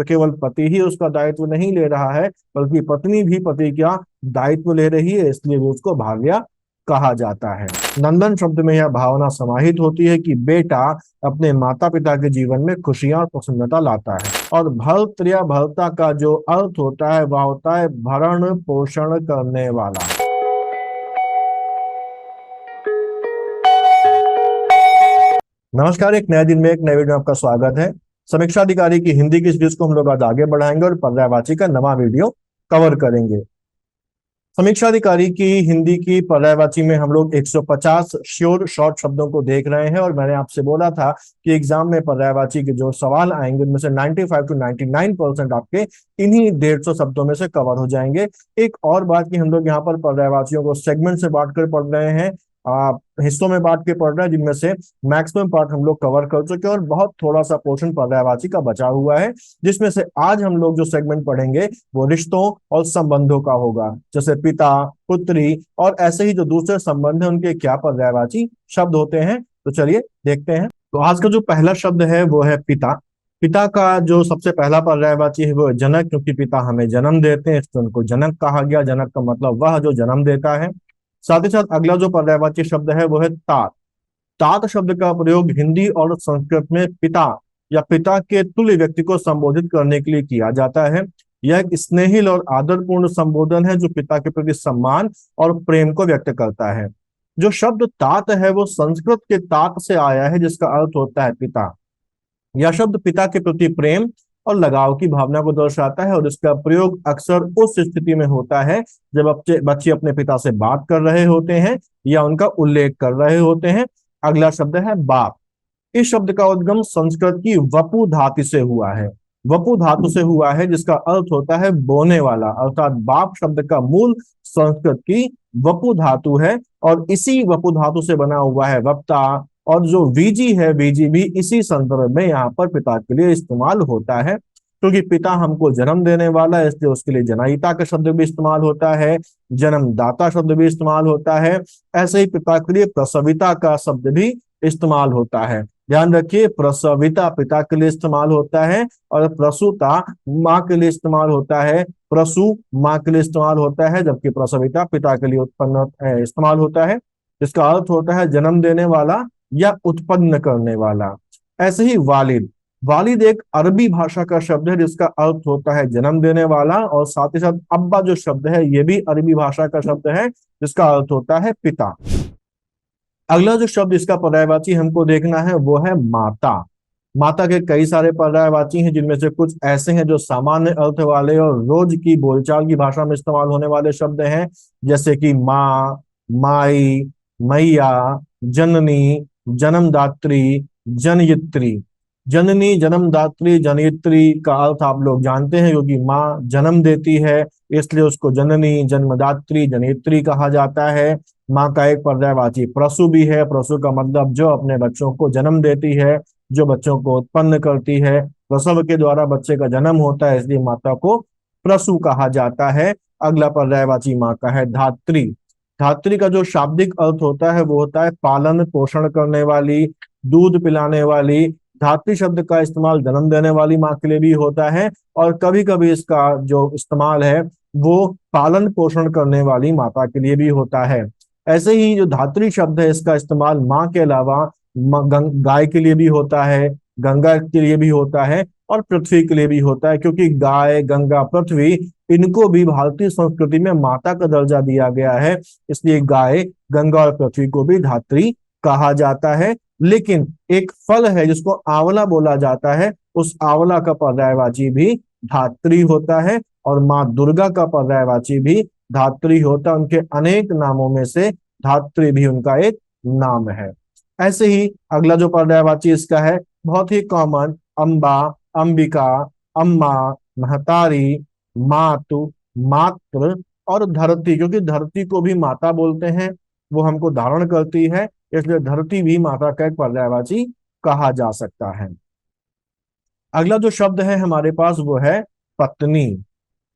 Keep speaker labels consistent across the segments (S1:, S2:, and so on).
S1: तो केवल पति ही उसका दायित्व नहीं ले रहा है, बल्कि पत्नी भी पति का दायित्व ले रही है, इसलिए वो उसको भार्या कहा जाता है। नंदन शब्द में यह भावना समाहित होती है कि बेटा अपने माता पिता के जीवन में खुशियां और प्रसन्नता लाता है। और भर्त या भर्ता का जो अर्थ होता है वह होता है भरण पोषण करने वाला। नमस्कार, एक नए दिन में एक नए वीडियो में आपका स्वागत है। समीक्षा अधिकारी की हिंदी की सीरीज को हम लोग आज आगे बढ़ाएंगे और पर्यायवाची का नवा वीडियो कवर करेंगे। समीक्षा अधिकारी की हिंदी की पर्यायवाची में हम लोग 150 श्योर शॉर्ट शब्दों को देख रहे हैं, और मैंने आपसे बोला था कि एग्जाम में पर्यायवाची के जो सवाल आएंगे उनमें से 95 to 99% आपके इन्हीं 150 शब्दों में से कवर हो जाएंगे। एक और बात कि हम लोग यहाँ पर पर्यायवाचियों को सेगमेंट से बांट कर पढ़ रहे हैं, हिस्सों में बांट के पढ़ रहे हैं, जिनमें से मैक्सिमम पार्ट हम लोग कवर कर चुके हैं और बहुत थोड़ा सा पोर्शन पर्यायवाची का बचा हुआ है, जिसमें से आज हम लोग जो सेगमेंट पढ़ेंगे वो रिश्तों और संबंधों का होगा, जैसे पिता पुत्री और ऐसे ही जो दूसरे संबंध है उनके क्या पर्यायवाची शब्द होते हैं। तो चलिए देखते हैं। तो आज का जो पहला शब्द है वो है पिता। पिता का जो सबसे पहला पर्यायवाची है वो है जनक, क्योंकि पिता हमें जन्म देते हैं इसलिए उनको जनक कहा गया। जनक का मतलब वह जो जन्म देता है। साथ ही साथ अगला जो पर्यायवाची शब्द है वो है तात। तात शब्द का प्रयोग हिंदी और संस्कृत में पिता या पिता के तुल्य व्यक्ति को संबोधित करने के लिए किया जाता है। यह एक स्नेहिल और आदरपूर्ण संबोधन है जो पिता के प्रति सम्मान और प्रेम को व्यक्त करता है। जो शब्द तात है वो संस्कृत के तात से आया है, जिसका अर्थ होता है पिता। यह शब्द पिता के प्रति प्रेम और लगाव की भावना को दर्शाता है, और इसका प्रयोग अक्सर उस स्थिति में होता है जब बच्चे अपने पिता से बात कर रहे होते हैं या उनका उल्लेख कर रहे होते हैं। अगला शब्द है बाप। इस शब्द का उद्गम संस्कृत की वपु धातु से हुआ है। वपु धातु से हुआ है जिसका अर्थ होता है बोने वाला, अर्थात बाप शब्द का मूल संस्कृत की वपु धातु है, और इसी वपु धातु से बना हुआ है वप्ता। और जो वीजी है, वीजी भी इसी संदर्भ में यहाँ पर पिता के लिए इस्तेमाल होता है, क्योंकि पिता हमको जन्म देने वाला है, इसलिए उसके लिए जनयिता का शब्द भी इस्तेमाल होता है, जन्मदाता शब्द भी इस्तेमाल होता है। ऐसे ही पिता के लिए प्रसविता का शब्द भी इस्तेमाल होता है। ध्यान रखिए, प्रसविता पिता के लिए इस्तेमाल होता है और प्रसूता माँ के लिए इस्तेमाल होता है। प्रसू माँ के लिए इस्तेमाल होता है, जबकि प्रसविता पिता के लिए उत्पन्न इस्तेमाल होता है, जिसका अर्थ होता है जन्म देने वाला या उत्पन्न करने वाला। ऐसे ही वालिद। वालिद एक अरबी भाषा का शब्द है जिसका अर्थ होता है जन्म देने वाला, और साथ ही साथ अब्बा जो शब्द है ये भी अरबी भाषा का शब्द है जिसका अर्थ होता है पिता। अगला जो शब्द इसका पर्यायवाची हमको देखना है वो है माता। माता के कई सारे पर्यायवाची हैं, जिनमें से कुछ ऐसे हैं जो सामान्य अर्थ वाले और रोज की बोलचाल की भाषा में इस्तेमाल होने वाले शब्द हैं, जैसे कि माँ, माई, मैया, जननी, जन्मदात्री, जनयित्री। जननी, जन्मदात्री, जनयित्री का अर्थ आप लोग जानते हैं, क्योंकि माँ जन्म देती है इसलिए उसको जननी, जन्मदात्री, जनयित्री कहा जाता है। माँ का एक पर्यायवाची प्रसू भी है। प्रसू का मतलब जो अपने बच्चों को जन्म देती है, जो बच्चों को उत्पन्न करती है। प्रसव के द्वारा बच्चे का जन्म होता है, इसलिए माता को प्रसू कहा जाता है। अगला पर्यायवाची माँ का है धात्री। धात्री का जो शाब्दिक अर्थ होता है वो होता है पालन पोषण करने वाली, दूध पिलाने वाली। धात्री शब्द का इस्तेमाल जन्म देने वाली माँ के लिए भी होता है, और कभी कभी इसका जो इस्तेमाल है वो पालन पोषण करने वाली माता के लिए भी होता है। ऐसे ही जो धात्री शब्द है इसका इस्तेमाल माँ के अलावा गाय के लिए भी होता है, गंगा के लिए भी होता है, और पृथ्वी के लिए भी होता है, क्योंकि गाय, गंगा, पृथ्वी इनको भी भारतीय संस्कृति में माता का दर्जा दिया गया है, इसलिए गाय, गंगा और पृथ्वी को भी धात्री कहा जाता है। लेकिन एक फल है जिसको आंवला बोला जाता है, उस आंवला का पर्यायवाची भी धात्री होता है, और माँ दुर्गा का पर्यायवाची भी धात्री होता है। उनके अनेक नामों में से धात्री भी उनका एक नाम है। ऐसे ही अगला जो पर्यायवाची इसका है बहुत ही कॉमन, अम्बा, अंबिका, अम्मा, महतारी, मातु, मात्र और धरती, क्योंकि धरती को भी माता बोलते हैं, वो हमको धारण करती है, इसलिए धरती भी माता का एक पर्यायवाची कहा जा सकता है। अगला जो शब्द है हमारे पास वो है पत्नी।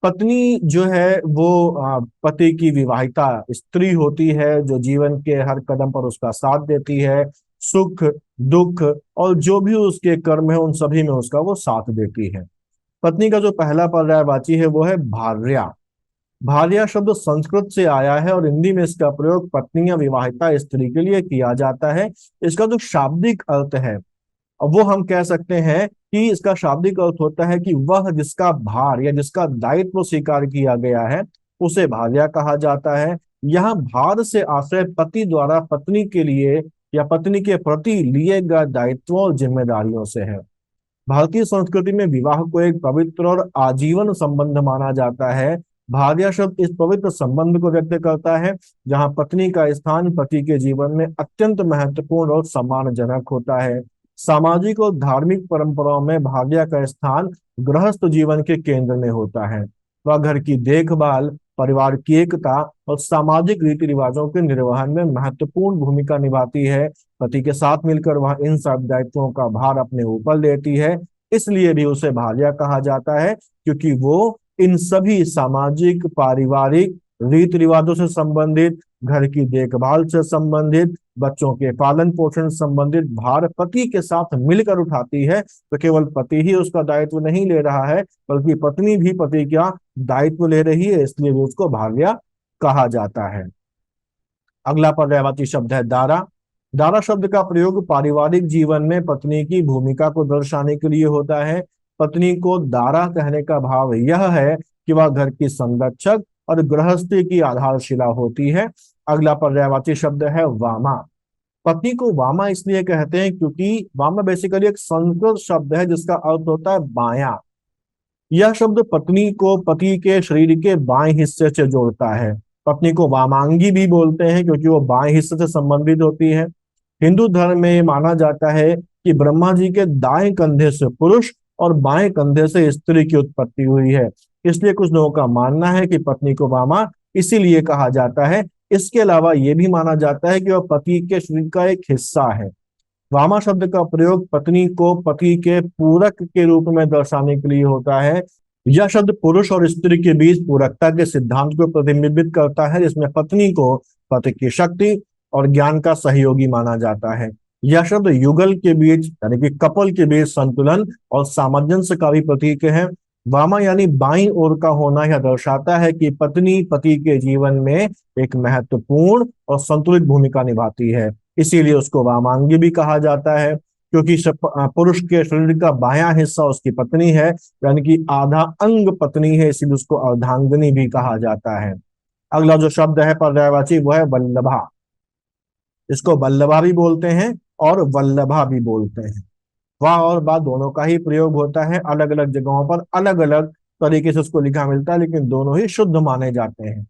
S1: पत्नी जो है वो पति की विवाहिता स्त्री होती है, जो जीवन के हर कदम पर उसका साथ देती है, सुख दुख और जो भी उसके कर्म है उन सभी में उसका वो साथ देती है। पत्नी का जो पहला पर्यायवाची है वो है भार्या। भार्या शब्द संस्कृत से आया है और हिंदी में इसका प्रयोग पत्नी या विवाहिता स्त्री के लिए किया जाता है। इसका जो शाब्दिक अर्थ है, अब वो हम कह सकते हैं कि इसका शाब्दिक अर्थ होता है कि वह जिसका भार या जिसका दायित्व स्वीकार किया गया है उसे भार्या कहा जाता है। यहाँ भार से आश्रय पति द्वारा पत्नी के लिए या पत्नी के प्रति लिए गए दायित्वों और जिम्मेदारियों से है। भारतीय संस्कृति में विवाह को एक पवित्र और आजीवन संबंध माना जाता है। भार्या शब्द इस पवित्र संबंध को व्यक्त करता है जहां पत्नी का स्थान पति के जीवन में अत्यंत महत्वपूर्ण और सम्मानजनक होता है। सामाजिक और धार्मिक परंपराओं में भार्या का स्थान गृहस्थ जीवन के केंद्र में होता है। वह घर की देखभाल, परिवार की एकता और सामाजिक रीति रिवाजों के निर्वहन में महत्वपूर्ण भूमिका निभाती है। पति के साथ मिलकर वह इन सब दायित्वों का भार अपने ऊपर लेती है, इसलिए भी उसे भार्या कहा जाता है, क्योंकि वो इन सभी सामाजिक, पारिवारिक रीति रिवाजों से संबंधित, घर की देखभाल से संबंधित, बच्चों के पालन पोषण संबंधित भार पति के साथ मिलकर उठाती है। तो केवल पति ही उसका दायित्व नहीं ले रहा है, बल्कि पत्नी भी पति का दायित्व ले रही है, इसलिए भी उसको भार्या कहा जाता है। अगला पर्यायवाची शब्द है दारा। दारा शब्द का प्रयोग पारिवारिक जीवन में पत्नी की भूमिका को दर्शाने के लिए होता है। पत्नी को दारा कहने का भाव यह है कि वह घर की संरक्षक और गृहस्थी की आधारशिला होती है। अगला पर्यायवाची शब्द है वामा। पत्नी को वामा इसलिए कहते हैं क्योंकि वामा बेसिकली एक संस्कृत शब्द है जिसका अर्थ होता है बायां। यह शब्द पत्नी को पति के शरीर के बाएं हिस्से से जोड़ता है। पत्नी को वामांगी भी बोलते हैं क्योंकि वो बाएं हिस्से से संबंधित होती है। हिंदू धर्म में माना जाता है कि ब्रह्मा जी के दाएं कंधे से पुरुष और बाएं कंधे से स्त्री की उत्पत्ति हुई है, इसलिए कुछ लोगों का मानना है कि पत्नी को वामा इसीलिए कहा जाता है। इसके अलावा यह भी माना जाता है कि वह पति के शरीर का एक हिस्सा है। वामा शब्द का प्रयोग पत्नी को पति के पूरक के रूप में दर्शाने के लिए होता है। यह शब्द पुरुष और स्त्री के बीच पूरकता के सिद्धांत को प्रतिबिंबित करता है, जिसमें पत्नी को पति की शक्ति और ज्ञान का सहयोगी माना जाता है। यह शब्द युगल के बीच यानी कि कपल के बीच संतुलन और सामंजस्य का भी प्रतीक है। वामा यानी बाईं ओर का होना यह दर्शाता है कि पत्नी पति के जीवन में एक महत्वपूर्ण और संतुलित भूमिका निभाती है, इसीलिए उसको वामांगी भी कहा जाता है। क्योंकि पुरुष के शरीर का बायां हिस्सा उसकी पत्नी है, यानी कि आधा अंग पत्नी है, इसीलिए उसको अर्धांगिनी भी कहा जाता है। अगला जो शब्द है पर्यायवाची वो है वल्लभा। इसको वल्लभा भी बोलते हैं और वल्लभा भी बोलते हैं। वाह और बा दोनों का ही प्रयोग होता है, अलग अलग जगहों पर अलग अलग तरीके से उसको लिखा मिलता है, लेकिन दोनों ही शुद्ध माने जाते हैं।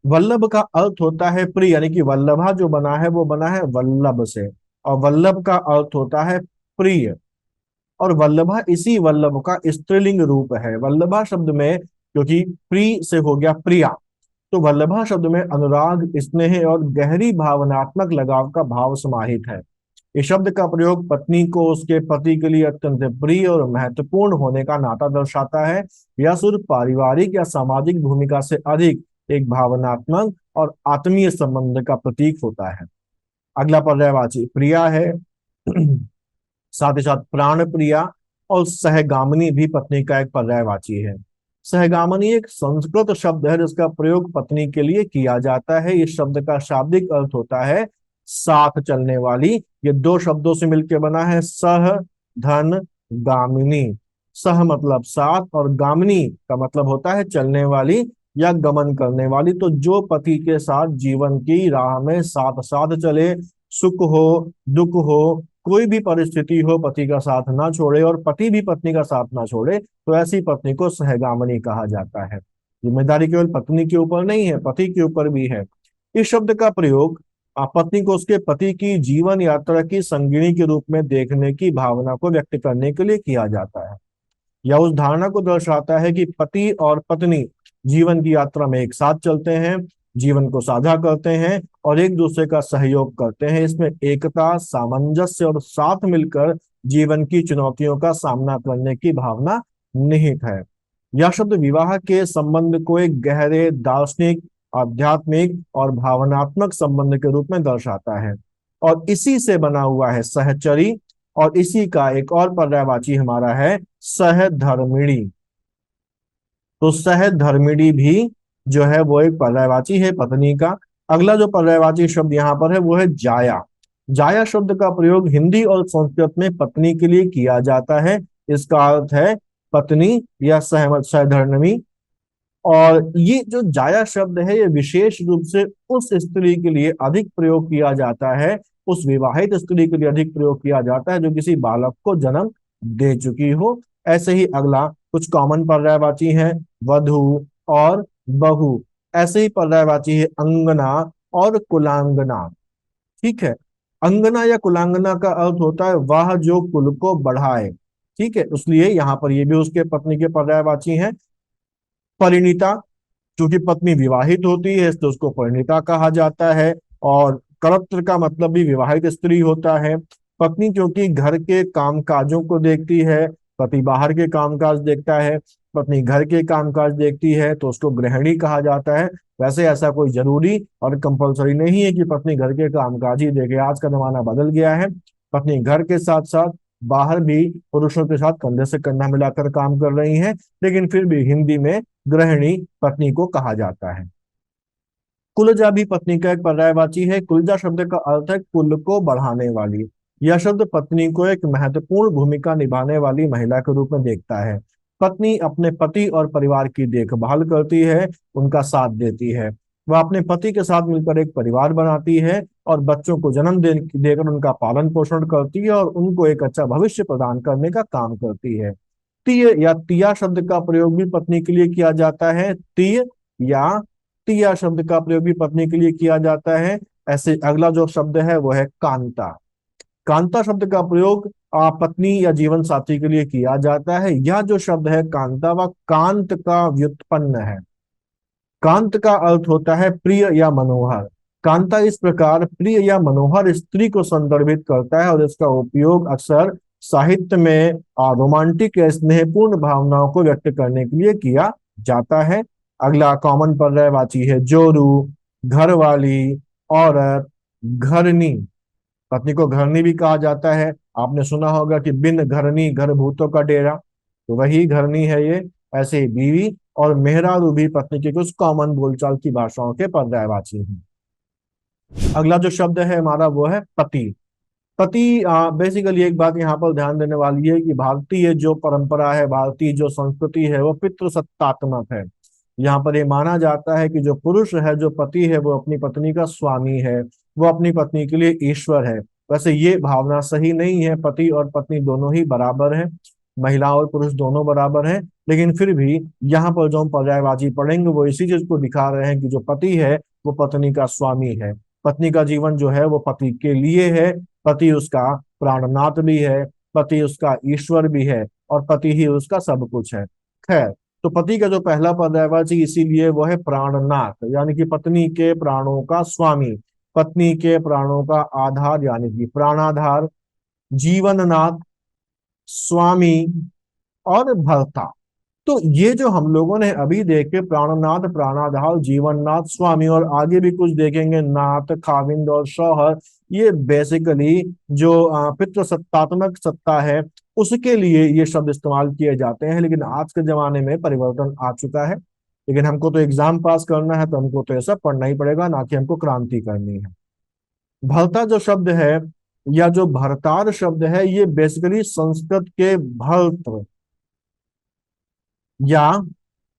S1: वल्लभ का अर्थ होता है प्रिय, यानी कि वल्लभा जो बना है वो बना है वल्लभ से, और वल्लभ का अर्थ होता है प्रिय। और वल्लभा इसी वल्लभ का स्त्रीलिंग रूप है। वल्लभा शब्द में क्योंकि प्रिय से हो गया प्रिया, तो वल्लभा शब्द में अनुराग, स्नेह और गहरी भावनात्मक लगाव का भाव समाहित है। इस शब्द का प्रयोग पत्नी को उसके पति के लिए अत्यंत प्रिय और महत्वपूर्ण होने का नाता दर्शाता है। यह सिर्फ पारिवारिक या सामाजिक भूमिका से अधिक एक भावनात्मक और आत्मीय संबंध का प्रतीक होता है। अगला पर्यायवाची प्रिया है। साथ ही साथ प्राण प्रिया और सहगामिनी भी पत्नी का एक पर्यायवाची है। सहगामिनी एक संस्कृत शब्द है जिसका प्रयोग पत्नी के लिए किया जाता है। इस शब्द का शाब्दिक अर्थ होता है साथ चलने वाली। ये दो शब्दों से मिलकर बना है सह धन गामिनी। सह मतलब साथ और गामिनी का मतलब होता है चलने वाली या गमन करने वाली। तो जो पति के साथ जीवन की राह में साथ साथ चले, सुख हो दुख हो कोई भी परिस्थिति हो पति का साथ ना छोड़े और पति भी पत्नी का साथ ना छोड़े, तो ऐसी पत्नी को सहगामिनी कहा जाता है। जिम्मेदारी केवल पत्नी के ऊपर नहीं है, पति के ऊपर भी है। इस शब्द का प्रयोग पत्नी को उसके पति की जीवन यात्रा की संगिनी के रूप में देखने की भावना को व्यक्त करने के लिए किया जाता है। यह उस धारणा को दर्शाता है कि पति और पत्नी जीवन की यात्रा में एक साथ चलते हैं, जीवन को साझा करते हैं और एक दूसरे का सहयोग करते हैं। इसमें एकता, सामंजस्य और साथ मिलकर जीवन की चुनौतियों का सामना करने की भावना निहित है। यह शब्द विवाह के संबंध को एक गहरे दार्शनिक, आध्यात्मिक और भावनात्मक संबंध के रूप में दर्शाता है और इसी से बना हुआ है सहचरी। और इसी का एक और पर्यायवाची हमारा है सहधर्मिणी। तो सहधर्मिणी भी जो है वो एक पर्यायवाची है पत्नी का। अगला जो पर्यायवाची शब्द यहाँ पर है वो है जाया। जाया शब्द का प्रयोग हिंदी और संस्कृत में पत्नी के लिए किया जाता है। इसका अर्थ है पत्नी या सहमत सहधर्मिणी। और ये जो जाया शब्द है ये विशेष रूप से उस स्त्री के लिए अधिक प्रयोग किया जाता है, उस विवाहित स्त्री के लिए अधिक प्रयोग किया जाता है जो किसी बालक को जन्म दे चुकी हो। ऐसे ही अगला कुछ कॉमन पर्यायवाची है, वधु और बहू। ऐसे ही पर्यायवाची है अंगना और कुलांगना। ठीक है। अंगना या कुलांगना का अर्थ होता है वह जो कुल को बढ़ाए। ठीक है, इसलिए यहाँ पर ये भी उसके पत्नी के पर्यायवाची हैं। परिणीता, क्योंकि पत्नी विवाहित होती है इसलिए उसको परिणीता कहा जाता है। और कर्त्र का मतलब भी विवाहित स्त्री होता है। पत्नी क्योंकि घर के कामकाजों को देखती है, पति बाहर के कामकाज देखता है, पत्नी घर के कामकाज देखती है तो उसको गृहिणी कहा जाता है। वैसे ऐसा कोई जरूरी और कंपलसरी नहीं है कि पत्नी घर के कामकाज ही देखे, आज का जमाना बदल गया है। पत्नी घर के साथ साथ बाहर भी पुरुषों के साथ कंधे से कंधा मिलाकर काम कर रही हैं, लेकिन फिर भी हिंदी में गृहिणी पत्नी को कहा जाता है। कुलजा भी पत्नी का एक पर्यायवाची है। कुलजा शब्द का अर्थ है कुल को बढ़ाने वाली। यह शब्द पत्नी को एक महत्वपूर्ण भूमिका निभाने वाली महिला के रूप में देखता है। पत्नी अपने पति और परिवार की देखभाल करती है, उनका साथ देती है। वह अपने पति के साथ मिलकर एक परिवार बनाती है और बच्चों को जन्म देकर उनका पालन पोषण करती है और उनको एक अच्छा भविष्य प्रदान करने का काम करती है। तीय या तिया शब्द का प्रयोग भी पत्नी के लिए किया जाता है। तीय या तिया शब्द का प्रयोग भी पत्नी के लिए किया जाता है। ऐसे अगला जो शब्द है वो है कांता। कांता शब्द का प्रयोग पत्नी या जीवन साथी के लिए किया जाता है। यह जो शब्द है कांता वह कांत का व्युत्पन्न है। कांत का अर्थ होता है प्रिय या मनोहर। कांता इस प्रकार प्रिय या मनोहर स्त्री को संदर्भित करता है और इसका उपयोग अक्सर साहित्य में रोमांटिक या स्नेहपूर्ण भावनाओं को व्यक्त करने के लिए किया जाता है। अगला कॉमन पर्यायवाची है जोरू, घरवाली, औरत, घरनी। पत्नी को घरनी भी कहा जाता है। आपने सुना होगा कि बिन घरनी घर भूतों का डेरा, तो वही घरनी है ये। ऐसे ही बीवी और मेहरारू भी पत्नी के कुछ कॉमन बोलचाल की भाषाओं के पर्यायवाची हैं। अगला जो शब्द है हमारा वो है पति। पति बेसिकली एक बात यहाँ पर ध्यान देने वाली है कि भारतीय जो परंपरा है, भारतीय जो संस्कृति है वो पितृसत्तात्मक है। यहाँ पर ये माना जाता है कि जो पुरुष है, जो पति है, वो अपनी पत्नी का स्वामी है, वो अपनी पत्नी के लिए ईश्वर है। वैसे ये भावना सही नहीं है। पति और पत्नी दोनों ही बराबर हैं, महिला और पुरुष दोनों बराबर हैं। लेकिन फिर भी यहाँ पर जो हम पर्यायवाची पढ़ेंगे वो इसी चीज को दिखा रहे हैं कि जो पति है वो पत्नी का स्वामी है। पत्नी का जीवन जो है वो पति के लिए है। पति उसका प्राणनाथ भी है, पति उसका ईश्वर भी है और पति ही उसका सब कुछ है। खैर, तो पति का जो पहला पर्यायवाची इसीलिए वो है प्राणनाथ, यानी कि पत्नी के प्राणों का स्वामी, पत्नी के प्राणों का आधार यानी कि प्राणाधार, जीवननाथ, स्वामी और भर्ता। तो ये जो हम लोगों ने अभी देखे प्राणनाथ, प्राणाधार, जीवननाथ, स्वामी और आगे भी कुछ देखेंगे नाथ, खाविंद और शौहर, ये बेसिकली जो पितृसत्तात्मक सत्ता है उसके लिए ये शब्द इस्तेमाल किए जाते हैं। लेकिन आज के जमाने में परिवर्तन आ चुका है। लेकिन हमको तो एग्जाम पास करना है तो हमको तो ऐसा पढ़ना ही पड़ेगा, ना कि हमको क्रांति करनी है। भरता जो शब्द है या जो भरतार शब्द है ये बेसिकली संस्कृत के भर्त या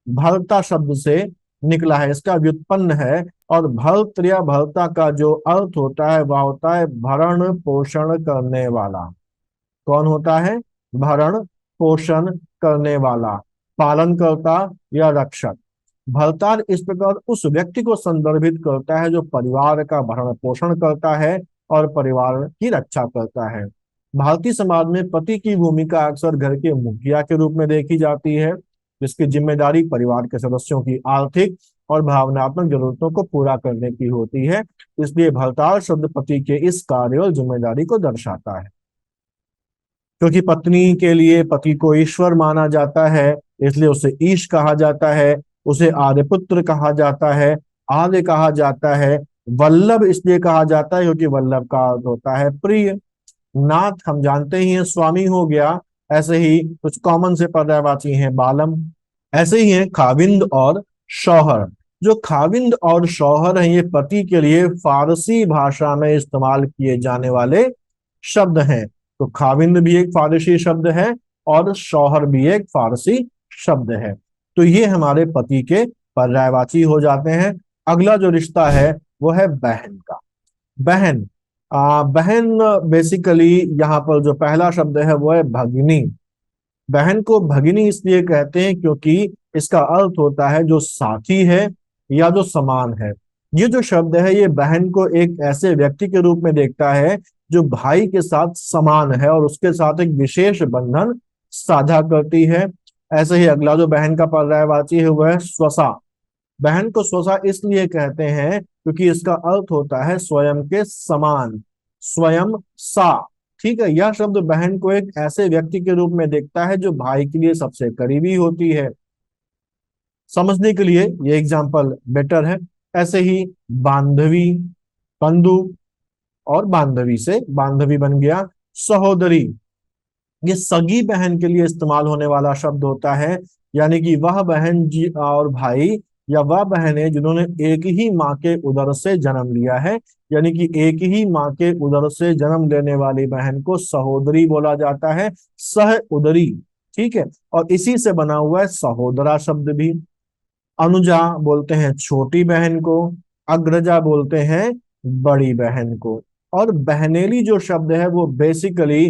S1: भर्ता शब्द से निकला है, इसका व्युत्पन्न है। और भर्त या भर्ता का जो अर्थ होता है वह होता है भरण पोषण करने वाला। कौन होता है? भरण पोषण करने वाला, पालन करता या रक्षक। भरतार इस प्रकार उस व्यक्ति को संदर्भित करता है जो परिवार का भरण पोषण करता है और परिवार की रक्षा करता है। भारतीय समाज में पति की भूमिका अक्सर घर के मुखिया के रूप में देखी जाती है, जिसकी जिम्मेदारी परिवार के सदस्यों की आर्थिक और भावनात्मक जरूरतों को पूरा करने की होती है। इसलिए भरतार शब्द पति के इस कार्य और जिम्मेदारी को दर्शाता है। क्योंकि पत्नी के लिए पति को ईश्वर माना जाता है इसलिए उसे ईश कहा जाता है, उसे आर्यपुत्र कहा जाता है, आर्य कहा जाता है। वल्लभ इसलिए कहा जाता है क्योंकि वल्लभ का अर्थ होता है प्रिय। नाथ हम जानते ही हैं स्वामी हो गया। ऐसे ही कुछ कॉमन से पर्यायवाची हैं बालम, ऐसे ही है खाविंद और शौहर। जो खाविंद और शौहर हैं ये पति के लिए फारसी भाषा में इस्तेमाल किए जाने वाले शब्द हैं। तो खाविंद भी एक फारसी शब्द है और शौहर भी एक फारसी शब्द है। तो ये हमारे पति के पर्यायवाची हो जाते हैं। अगला जो रिश्ता है वो है बहन का। बहन, बहन बेसिकली यहाँ पर जो पहला शब्द है वो है भगिनी। बहन को भगिनी इसलिए कहते हैं क्योंकि इसका अर्थ होता है जो साथी है या जो समान है। ये जो शब्द है ये बहन को एक ऐसे व्यक्ति के रूप में देखता है जो भाई के साथ समान है और उसके साथ एक विशेष बंधन साझा करती है। ऐसे ही अगला जो बहन का पर्यायवाची है वह है स्वसा। बहन को स्वसा इसलिए कहते हैं क्योंकि इसका अर्थ होता है स्वयं के समान, स्वयं सा। ठीक है, यह शब्द बहन को एक ऐसे व्यक्ति के रूप में देखता है जो भाई के लिए सबसे करीबी होती है। समझने के लिए ये एग्जाम्पल बेटर है। ऐसे ही बांधवी, बंधु, और बांधवी से बांधवी बन गया सहोदरी। ये सगी बहन के लिए इस्तेमाल होने वाला शब्द होता है, यानी कि वह बहन जी और भाई या वह बहनें जिन्होंने एक ही माँ के उदर से जन्म लिया है, यानी कि एक ही माँ के उदर से जन्म लेने वाली बहन को सहोदरी बोला जाता है, सह उदरी। ठीक है, और इसी से बना हुआ है सहोदरा शब्द भी। अनुजा बोलते हैं छोटी बहन को, अग्रजा बोलते हैं बड़ी बहन को। और बहनेली जो शब्द है वो बेसिकली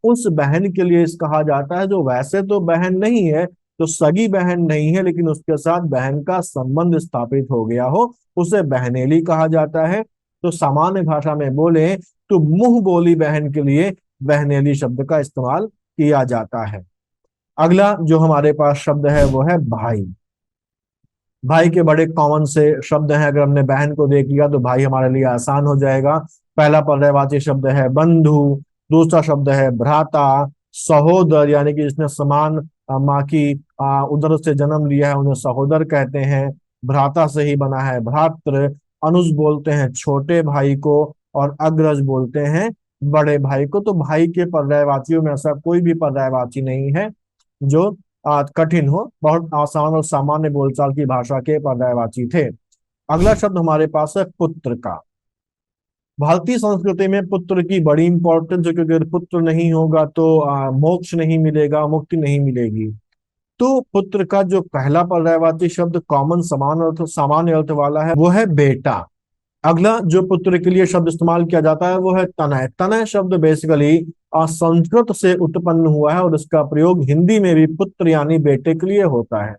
S1: उस बहन के लिए कहा जाता है जो वैसे तो बहन नहीं है, तो सगी बहन नहीं है, लेकिन उसके साथ बहन का संबंध स्थापित हो गया हो, उसे बहनेली कहा जाता है। तो सामान्य भाषा में बोले तो मुंह बोली बहन के लिए बहनेली शब्द का इस्तेमाल किया जाता है। अगला जो हमारे पास शब्द है वो है भाई। भाई के बड़े कॉमन से शब्द हैं, अगर हमने बहन को देख लिया तो भाई हमारे लिए आसान हो जाएगा। पहला पर्यायवाची शब्द है बंधु, दूसरा शब्द है भ्राता, सहोदर यानी कि जिसने समान माँ की उदर से जन्म लिया है उन्हें सहोदर कहते हैं। भ्राता से ही बना है भ्रातृ। अनुज बोलते हैं छोटे भाई को और अग्रज बोलते हैं बड़े भाई को। तो भाई के पर्यायवाचियों में ऐसा कोई भी पर्यायवाची नहीं है जो कठिन हो, बहुत आसान और सामान्य बोलचाल की भाषा के पर्यायवाची थे। अगला शब्द हमारे पास है पुत्र का। भारतीय संस्कृति में पुत्र की बड़ी इंपॉर्टेंस है, क्योंकि अगर पुत्र नहीं होगा तो मोक्ष नहीं मिलेगा, मुक्ति नहीं मिलेगी। तो पुत्र का जो पहला पर्यायवाची शब्द कॉमन समान अर्थ सामान्य अर्थ वाला है वो है बेटा। अगला जो पुत्र के लिए शब्द इस्तेमाल किया जाता है वो है तनय। तनय शब्द बेसिकली संस्कृत से उत्पन्न हुआ है और इसका प्रयोग हिंदी में भी पुत्र यानी बेटे के लिए होता है।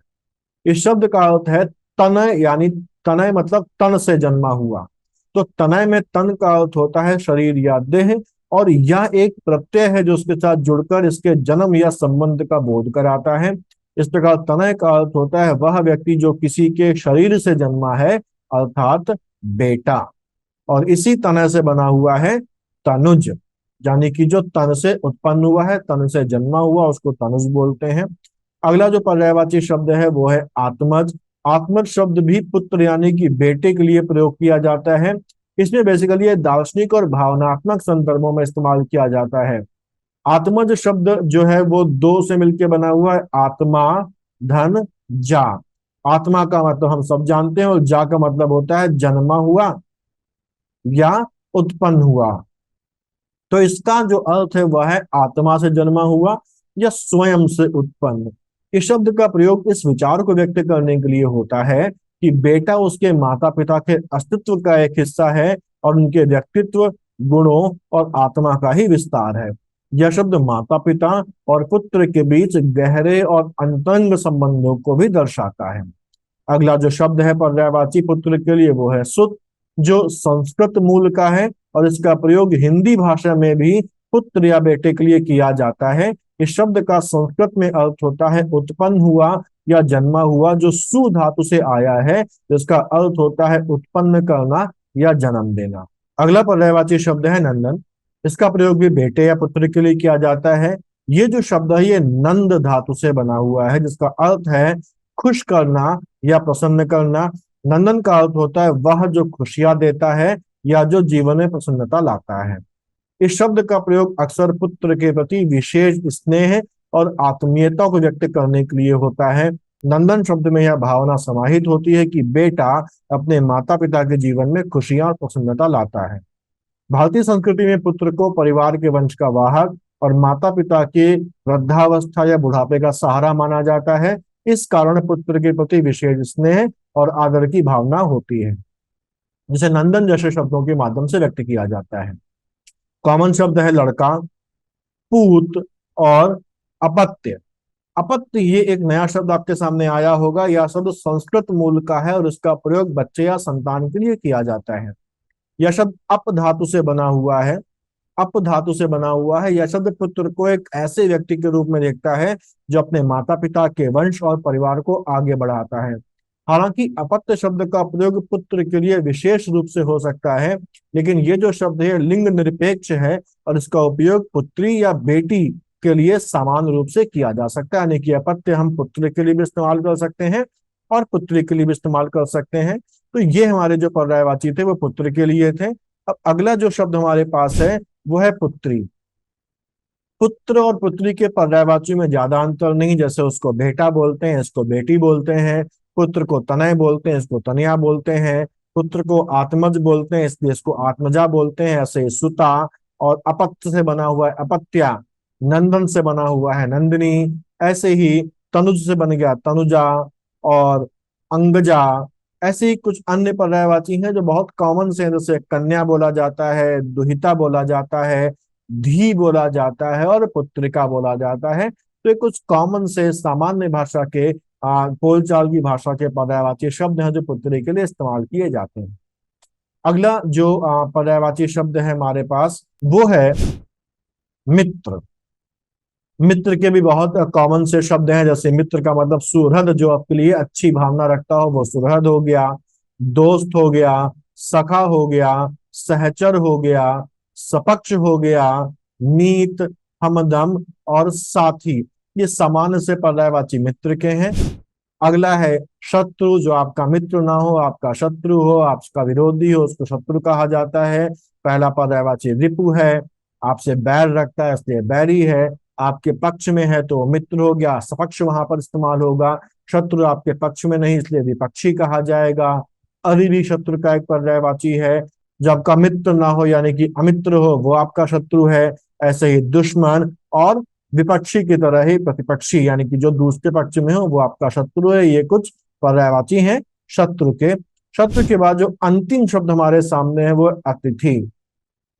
S1: इस शब्द का अर्थ है तनय, यानी तनय मतलब तन से जन्मा हुआ। तो तनय में तन का अर्थ होता है शरीर या देह, और यह एक प्रत्यय है जो उसके साथ जुड़कर इसके जन्म या संबंध का बोध कराता है। इस प्रकार तनय का अर्थ होता है वह व्यक्ति जो किसी के शरीर से जन्मा है, अर्थात बेटा। और इसी तनय से बना हुआ है तनुज, यानी कि जो तन से उत्पन्न हुआ है, तन से जन्मा हुआ, उसको तनुज बोलते हैं। अगला जो पर्यायवाची शब्द है वो है आत्मज। आत्मज शब्द भी पुत्र यानी कि बेटे के लिए प्रयोग किया जाता है। इसमें बेसिकली दार्शनिक और भावनात्मक संदर्भों में इस्तेमाल किया जाता है। आत्मज शब्द जो है वो दो से मिलकर बना हुआ है, आत्मा धन जा। आत्मा का मतलब हम सब जानते हैं और जा का मतलब होता है जन्मा हुआ या उत्पन्न हुआ। तो इसका जो अर्थ है वह है आत्मा से जन्मा हुआ या स्वयं से उत्पन्न। इस शब्द का प्रयोग इस विचार को व्यक्त करने के लिए होता है कि बेटा उसके माता पिता के अस्तित्व का एक हिस्सा है और उनके व्यक्तित्व, गुणों और आत्मा का ही विस्तार है। यह शब्द माता पिता और पुत्र के बीच गहरे और अंतरंग संबंधों को भी दर्शाता है। अगला जो शब्द है पर्यायवाची पुत्र के लिए वो है सुत, जो संस्कृत मूल का है और इसका प्रयोग हिंदी भाषा में भी पुत्र या बेटे के लिए किया जाता है। इस शब्द का संस्कृत में अर्थ होता है उत्पन्न हुआ या जन्मा हुआ, जो सु धातु से आया है, जिसका अर्थ होता है उत्पन्न करना या जन्म देना। अगला पर्यायवाची शब्द है नंदन। इसका प्रयोग भी बेटे या पुत्र के लिए किया जाता है। ये जो शब्द है ये नंद धातु से बना हुआ है, जिसका अर्थ है खुश करना या प्रसन्न करना। नंदन का अर्थ होता है वह जो खुशियां देता है या जो जीवन में प्रसन्नता लाता है। इस शब्द का प्रयोग अक्सर पुत्र के प्रति विशेष स्नेह और आत्मीयता को व्यक्त करने के लिए होता है। नंदन शब्द में यह भावना समाहित होती है कि बेटा अपने माता पिता के जीवन में खुशियां और प्रसन्नता लाता है। भारतीय संस्कृति में पुत्र को परिवार के वंश का वाहक और माता पिता के वृद्धावस्था या बुढ़ापे का सहारा माना जाता है। इस कारण पुत्र के प्रति विशेष स्नेह और आदर की भावना होती है, जिसे नंदन जैसे शब्दों के माध्यम से व्यक्त किया जाता है। कॉमन शब्द है लड़का, पूत और अपत्य। अपत्य ये एक नया शब्द आपके सामने आया होगा। यह शब्द संस्कृत मूल का है और इसका प्रयोग बच्चे या संतान के लिए किया जाता है। यह शब्द अप धातु से बना हुआ है। अप धातु से बना हुआ है। यह शब्द पुत्र को एक ऐसे व्यक्ति के रूप में देखता है जो अपने माता पिता के वंश और परिवार को आगे बढ़ाता है। हालांकि अपत्य शब्द का प्रयोग पुत्र के लिए विशेष रूप से हो सकता है, लेकिन ये जो शब्द है लिंग निरपेक्ष है और इसका उपयोग पुत्री या बेटी के लिए समान रूप से किया जा सकता है। यानी कि अपत्य हम पुत्र के लिए भी इस्तेमाल कर सकते हैं और पुत्री के लिए भी इस्तेमाल कर सकते हैं। तो ये हमारे जो पर्यायवाची थे वो पुत्र के लिए थे। अब अगला जो शब्द हमारे पास है वो है पुत्री। पुत्र और पुत्री के पर्यायवाची में ज्यादा अंतर नहीं। जैसे उसको बेटा बोलते हैं, इसको बेटी बोलते हैं। पुत्र को तनय बोलते हैं, इसको तनया बोलते हैं। पुत्र को आत्मज बोलते हैं, इसलिए इसको आत्मजा बोलते हैं। ऐसे सुता, और अपत्य से बना हुआ है अपत्या, नंदन से बना हुआ है नंदिनी। ऐसे ही तनुज से बन गया तनुजा और अंगजा। ऐसे ही कुछ अन्य पर्यायवाची हैं जो बहुत कॉमन से हैं, जैसे कन्या बोला जाता है, दुहिता बोला जाता है, धी बोला जाता है और पुत्रिका बोला जाता है। तो ये कुछ कॉमन से सामान्य भाषा के बोलचाल की भाषा के पर्यायवाची शब्द हैं जो पुत्री के लिए इस्तेमाल किए जाते हैं। अगला जो पर्यायवाची शब्द है हमारे पास वो है मित्र। मित्र के भी बहुत कॉमन से शब्द हैं। जैसे मित्र का मतलब सुहृद, जो आपके लिए अच्छी भावना रखता हो वो सुहृद हो गया। दोस्त हो गया, सखा हो गया, सहचर हो गया, सपक्ष हो गया, मीत, हमदम और साथी। ये सामान्य से पर्यायवाची मित्र के हैं। अगला है शत्रु, जो आपका मित्र ना हो, आपका शत्रु हो, आपका विरोधी हो, उसको शत्रु कहा जाता है। पहला पर्यायवाची रिपु है, आपसे बैर रखता है इसलिए बैरी है। आपके पक्ष में है तो मित्र हो गया, सपक्ष वहां पर इस्तेमाल होगा। शत्रु आपके पक्ष में नहीं इसलिए विपक्षी कहा जाएगा। अरिरी शत्रु का एक पर्यायवाची है। जब आपका मित्र ना हो यानी कि अमित्र हो वो आपका शत्रु है। ऐसे ही दुश्मन और विपक्षी की तरह ही प्रतिपक्षी यानी कि जो दूसरे पक्ष में हो वो आपका शत्रु है। ये कुछ पर्यायवाची हैं शत्रु के। शत्रु के बाद जो अंतिम शब्द हमारे सामने है वो अतिथि।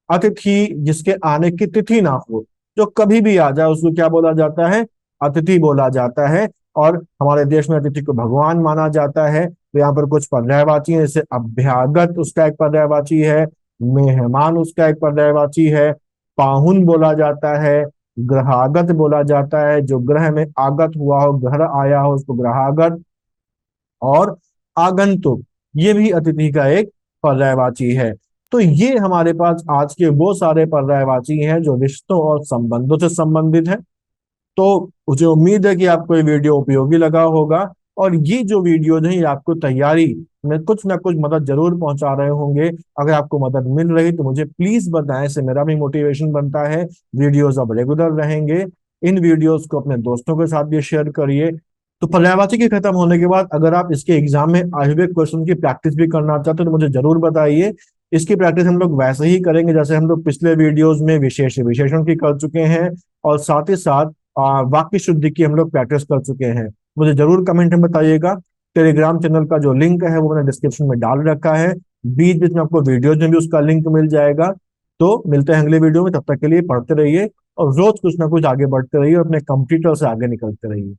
S1: अतिथि जिसके आने की तिथि ना हो, जो कभी भी आ जाए, उसको क्या बोला जाता है? अतिथि बोला जाता है। और हमारे देश में अतिथि को भगवान माना जाता है। तो यहाँ पर कुछ पर्यायवाची है, जैसे अभ्यागत उसका एक पर्यायवाची है, मेहमान उसका एक पर्यायवाची है, पाहुन बोला जाता है, ग्रहागत बोला जाता है, जो ग्रह में आगत हुआ हो, घर आया हो उसको ग्रहागत, और आगंतुक ये भी अतिथि का एक पर्यायवाची है। तो ये हमारे पास आज के वो सारे पर्यायवाची हैं जो रिश्तों और संबंधों से संबंधित हैं। तो मुझे उम्मीद है कि आपको ये वीडियो उपयोगी लगा होगा और ये जो वीडियो है ये आपको तैयारी में कुछ ना कुछ मदद जरूर पहुंचा रहे होंगे। अगर आपको मदद मिल रही तो मुझे प्लीज बताएं, इससे मेरा भी मोटिवेशन बनता है। वीडियोस अब रेगुलर रहेंगे। इन वीडियोस को अपने दोस्तों के साथ भी शेयर करिए। तो पर्यायवाची के खत्म होने के बाद अगर आप इसके एग्जाम में आए हुए क्वेश्चन की प्रैक्टिस भी करना चाहते हो तो मुझे जरूर बताइए। इसकी प्रैक्टिस हम लोग वैसे ही करेंगे जैसे हम लोग पिछले वीडियोस में विशेष विशेषण की कर चुके हैं, और साथ ही साथ वाक्य शुद्धि की हम लोग प्रैक्टिस कर चुके हैं। मुझे जरूर कमेंट में बताइएगा। टेलीग्राम चैनल का जो लिंक है वो मैंने डिस्क्रिप्शन में डाल रखा है। बीच बीच में आपको वीडियोज में भी उसका लिंक मिल जाएगा। तो मिलते हैं अगले वीडियो में, तब तक के लिए पढ़ते रहिए और रोज कुछ ना कुछ आगे बढ़ते रहिए और अपने कंप्यूटर से आगे निकलते रहिए।